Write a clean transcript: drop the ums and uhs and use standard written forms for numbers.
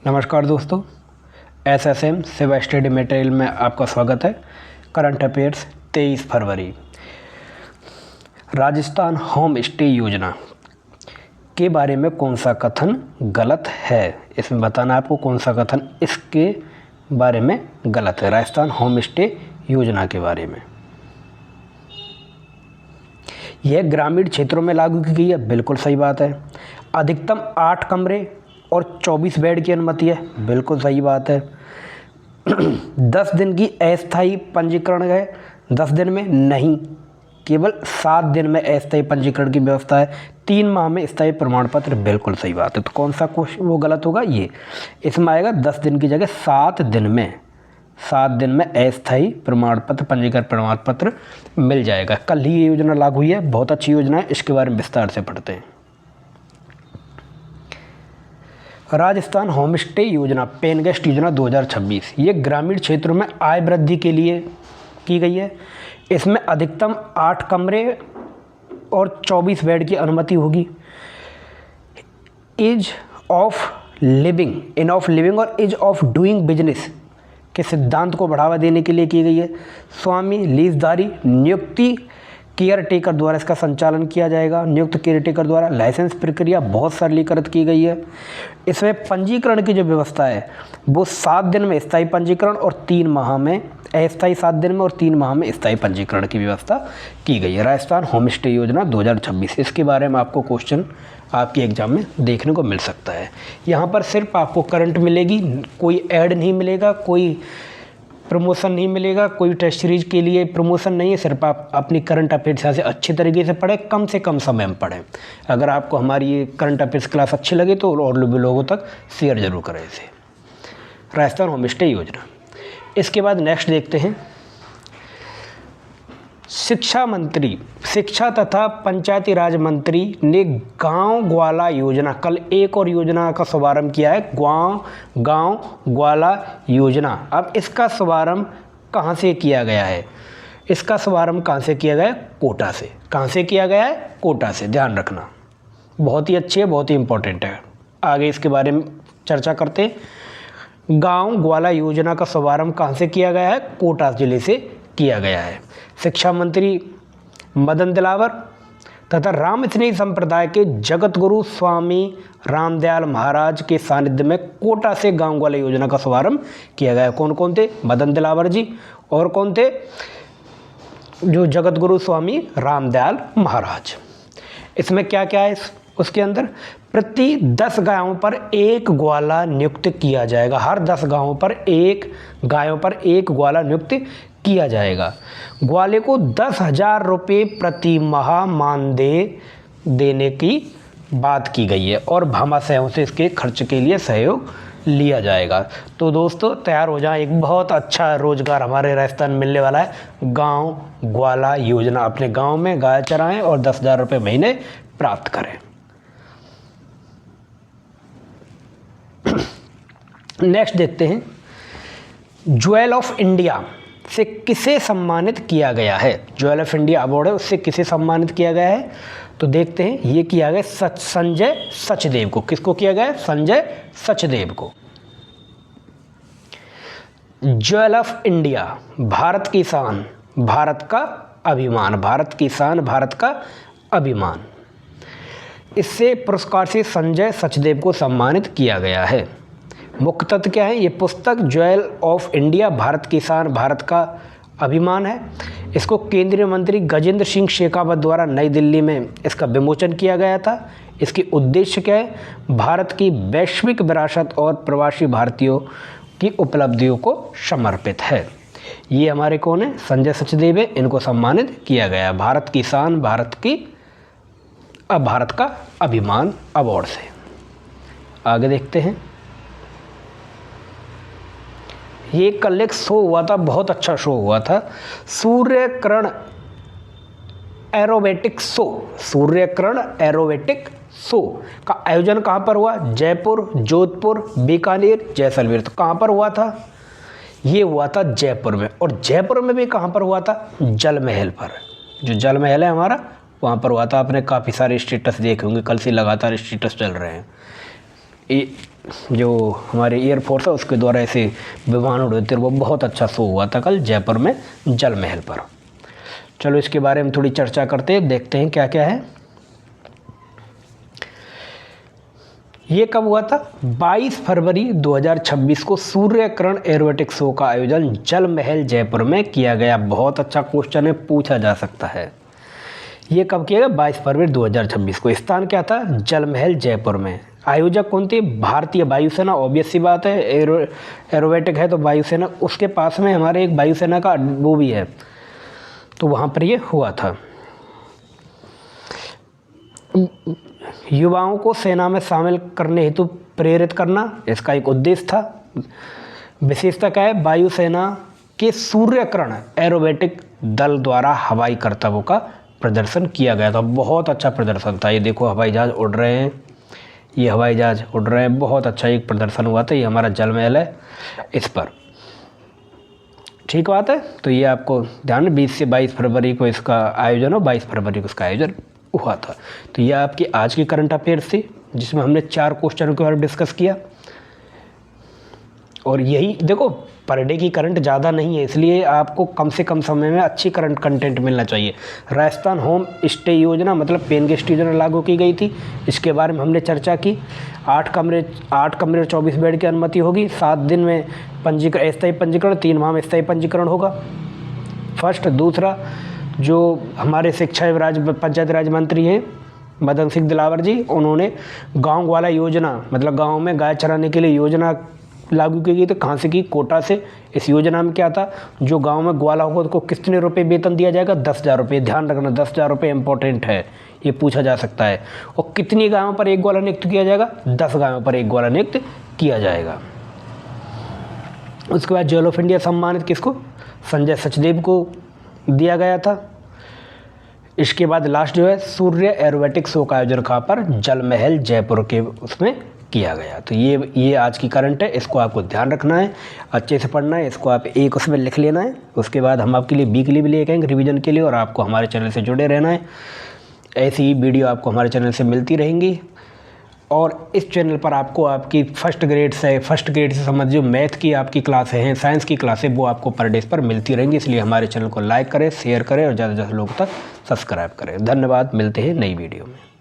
नमस्कार दोस्तों, एसएसएम सिवा स्टडी मटेरियल में आपका स्वागत है। करंट अफेयर्स 23 फरवरी। राजस्थान होम स्टे योजना के बारे में कौन सा कथन गलत है? इसमें बताना आपको कौन सा कथन इसके बारे में गलत है। राजस्थान होम स्टे योजना के बारे में, यह ग्रामीण क्षेत्रों में लागू की गई है, बिल्कुल सही बात है। अधिकतम 8 कमरे और 24 बेड की अनुमति है, बिल्कुल सही बात है। 10 दिन की अस्थायी पंजीकरण है, 10 दिन में नहीं, केवल 7 दिन में अस्थायी पंजीकरण की व्यवस्था है। 3 माह में स्थायी प्रमाण पत्र, बिल्कुल सही बात है। तो कौन सा क्वेश्चन वो गलत होगा? ये इसमें आएगा 10 दिन की जगह 7 दिन में, 7 दिन में अस्थायी प्रमाण पत्र, पंजीकरण प्रमाण पत्र मिल जाएगा। कल ही ये योजना लागू हुई है, बहुत अच्छी योजना है, इसके बारे में विस्तार से पढ़ते हैं। राजस्थान होम स्टे योजना, पेन गेस्ट योजना 2026, ये ग्रामीण क्षेत्रों में आय वृद्धि के लिए की गई है। इसमें अधिकतम 8 कमरे और 24 बेड की अनुमति होगी। ईज ऑफ लिविंग और ईज ऑफ डूइंग बिजनेस के सिद्धांत को बढ़ावा देने के लिए की गई है। स्वामी लीजधारी नियुक्ति केयर टेकर द्वारा इसका संचालन किया जाएगा। नियुक्त केयर टेकर द्वारा लाइसेंस प्रक्रिया बहुत सरलीकृत की गई है। इसमें पंजीकरण की जो व्यवस्था है वो 7 दिन में स्थायी पंजीकरण और 3 माह में अस्थायी, 7 दिन में और 3 माह में स्थायी पंजीकरण की व्यवस्था की गई है। राजस्थान होम स्टे योजना 2026, इसके बारे में आपको क्वेश्चन आपके एग्जाम में देखने को मिल सकता है। यहाँ पर सिर्फ आपको करंट मिलेगी, कोई ऐड नहीं मिलेगा, कोई प्रमोशन नहीं मिलेगा, कोई टेस्ट सीरीज के लिए प्रमोशन नहीं है। सिर्फ आप अपनी करंट अफेयर्स यहाँ से अच्छे तरीके से पढ़ें, कम से कम समय में पढ़ें। अगर आपको हमारी ये करंट अफेयर्स क्लास अच्छी लगे तो और भी लोगों तक शेयर जरूर करें इसे। राजस्थान होम स्टे योजना। इसके बाद नेक्स्ट देखते हैं, शिक्षा तथा पंचायती राज मंत्री ने गांव ग्वाला योजना, कल एक और योजना का शुभारंभ किया है, गांव ग्वाला योजना। अब इसका शुभारंभ कहां से किया गया है? इसका शुभारंभ कहां से किया गया है? कोटा से। कहां से किया गया है? कोटा से, ध्यान रखना, बहुत ही अच्छी है, बहुत ही इंपॉर्टेंट है। आगे इसके बारे में चर्चा करते हैं। गांव ग्वाला योजना का शुभारंभ कहां से किया गया है? कोटा जिले से किया गया है। शिक्षा मंत्री मदन दिलावर तथा राम स्नेही संप्रदाय के जगत गुरु स्वामी रामदयाल महाराज के सानिध्य में कोटा से गांव ग्वाला योजना का शुभारंभ किया गया है। कौन कौन थे? मदन दिलावर जी, और कौन थे? जो जगत गुरु स्वामी रामदयाल महाराज। इसमें क्या क्या है उसके अंदर? प्रति 10 गायों पर 1 ग्वाला नियुक्त किया जाएगा। हर 10 गायों पर 1 ग्वाला नियुक्त किया जाएगा। ग्वाले को 10,000 रुपये प्रति माह मानदेय देने की बात की गई है और भामाशाहों से इसके खर्च के लिए सहयोग लिया जाएगा। तो दोस्तों तैयार हो जाए, एक बहुत अच्छा रोजगार हमारे राजस्थान में मिलने वाला है। गांव ग्वाला योजना, अपने गांव में गाय चराएं और 10,000 रुपये महीने प्राप्त करें। नेक्स्ट देखते हैं, ज्वेल ऑफ इंडिया से किसे सम्मानित किया गया है? ज्वेल ऑफ इंडिया अवार्ड है, उससे किसे सम्मानित किया गया है? तो देखते हैं, ये किया गया संजय सचदेव को। किसको किया गया? संजय सचदेव को। ज्वेल ऑफ इंडिया, भारत की शान, भारत का अभिमान, भारत की शान, भारत का अभिमान। इससे पुरस्कार से संजय सचदेव को सम्मानित किया गया है। मुख्य तथ्य क्या है? ये पुस्तक ज्वेल ऑफ इंडिया, भारत की शान, भारत का अभिमान है। इसको केंद्रीय मंत्री गजेंद्र सिंह शेखावत द्वारा नई दिल्ली में इसका विमोचन किया गया था। इसके उद्देश्य क्या है? भारत की वैश्विक विरासत और प्रवासी भारतीयों की उपलब्धियों को समर्पित है। ये हमारे कौन है? संजय सचदेव है, इनको सम्मानित किया गया है भारत की शान, भारत का अभिमान अवार्ड से। आगे देखते हैं, ये कल एक शो हुआ था, बहुत अच्छा शो हुआ था, सूर्यकिरण एरोबेटिक शो का आयोजन कहाँ पर हुआ? जयपुर, जोधपुर, बीकानेर, जैसलमेर। तो कहाँ पर हुआ था? ये हुआ था जयपुर में। और जयपुर में भी कहाँ पर हुआ था? जल महल पर। जो जल महल है हमारा, वहाँ पर हुआ था। आपने काफ़ी सारे स्टेटस देखे होंगे, कल से लगातार स्टेटस चल रहे हैं। जो हमारे एयरफोर्स है उसके द्वारा ऐसे विमान उड़े थे, वो बहुत अच्छा शो हुआ था कल जयपुर में जल महल पर। चलो इसके बारे में थोड़ी चर्चा करते हैं, देखते हैं क्या क्या है। ये कब हुआ था? 22 फरवरी 2026 को सूर्यकिरण एरोबेटिक शो का आयोजन जल महल जयपुर में किया गया। बहुत अच्छा क्वेश्चन है, पूछा जा सकता है। ये कब किया गया? 22 फरवरी 2026 को। स्थान क्या था? जल महल जयपुर में। आयोजक कौन थे? भारतीय वायुसेना। ऑब्वियस सी बात है, एरोबेटिक है तो वायुसेना, उसके पास में हमारे एक वायुसेना का वो भी है, तो वहाँ पर ये हुआ था। युवाओं को सेना में शामिल करने हेतु प्रेरित करना इसका एक उद्देश्य था। विशेषता क्या है? वायुसेना के सूर्यकिरण एरोबेटिक दल द्वारा हवाई करतव्यों का प्रदर्शन किया गया था। बहुत अच्छा प्रदर्शन था। ये देखो हवाई जहाज़ उड़ रहे हैं, ये हवाई जहाज़ उड़ रहे हैं, बहुत अच्छा एक प्रदर्शन हुआ था। ये हमारा जल महल है इस पर, ठीक बात है। तो ये आपको ध्यान, 20 से 22 फरवरी को इसका आयोजन हो, 22 फरवरी को इसका आयोजन हुआ था। तो ये आपकी आज की करंट अफेयर्स थी, जिसमें हमने 4 क्वेश्चनों के बारे में डिस्कस किया। और यही देखो, पर डे की करंट ज़्यादा नहीं है, इसलिए आपको कम से कम समय में अच्छी करंट कंटेंट मिलना चाहिए। राजस्थान होम स्टे योजना मतलब पेन गेस्ट योजना लागू की गई थी, इसके बारे में हमने चर्चा की। 8 कमरे और 24 बेड की अनुमति होगी। 7 दिन में पंजीकरण, अस्थायी पंजीकरण, 3 माह में स्थायी पंजीकरण होगा। फर्स्ट। दूसरा, जो हमारे शिक्षा एवं पंचायत राज मंत्री हैं मदन सिंह दिलावर जी, उन्होंने गाँव ग्वाला योजना मतलब गाँव में गाय चराने के लिए योजना लागू की गई। तो कहाँ से की? कोटा से। इस योजना में क्या था? जो गांव में ग्वाला होगा उसको कितने रुपए वेतन दिया जाएगा? 10,000 रुपये। ध्यान रखना, 10,000 रुपये इंपॉर्टेंट है, ये पूछा जा सकता है। और कितनी गायों पर एक ग्वाला नियुक्त किया जाएगा? 10 गायों पर एक ग्वाला नियुक्त किया जाएगा। उसके बाद ज्वेल ऑफ इंडिया सम्मानित किसको? संजय सचदेव को दिया गया था। इसके बाद लास्ट जो है, सूर्य एरोबेटिक शो का आयोजन कहाँ पर? जल महल जयपुर के उसमें किया गया। तो ये आज की करंट है, इसको आपको ध्यान रखना है, अच्छे से पढ़ना है, इसको आप एक उसमें लिख लेना है। उसके बाद हम आपके लिए वीकली भी लेके आएंगे रिवीजन के लिए, और आपको हमारे चैनल से जुड़े रहना है। ऐसी ही वीडियो आपको हमारे चैनल से मिलती रहेंगी। और इस चैनल पर आपको आपकी फर्स्ट ग्रेड से संबंधित जो मैथ की आपकी क्लासें हैं, साइंस की क्लासें, वो आपको पर डे पर मिलती रहेंगी। इसलिए हमारे चैनल को लाइक करें, शेयर करें और ज़्यादा से ज़्यादा लोगों तक सब्सक्राइब करें। धन्यवाद, मिलते हैं नई वीडियो में।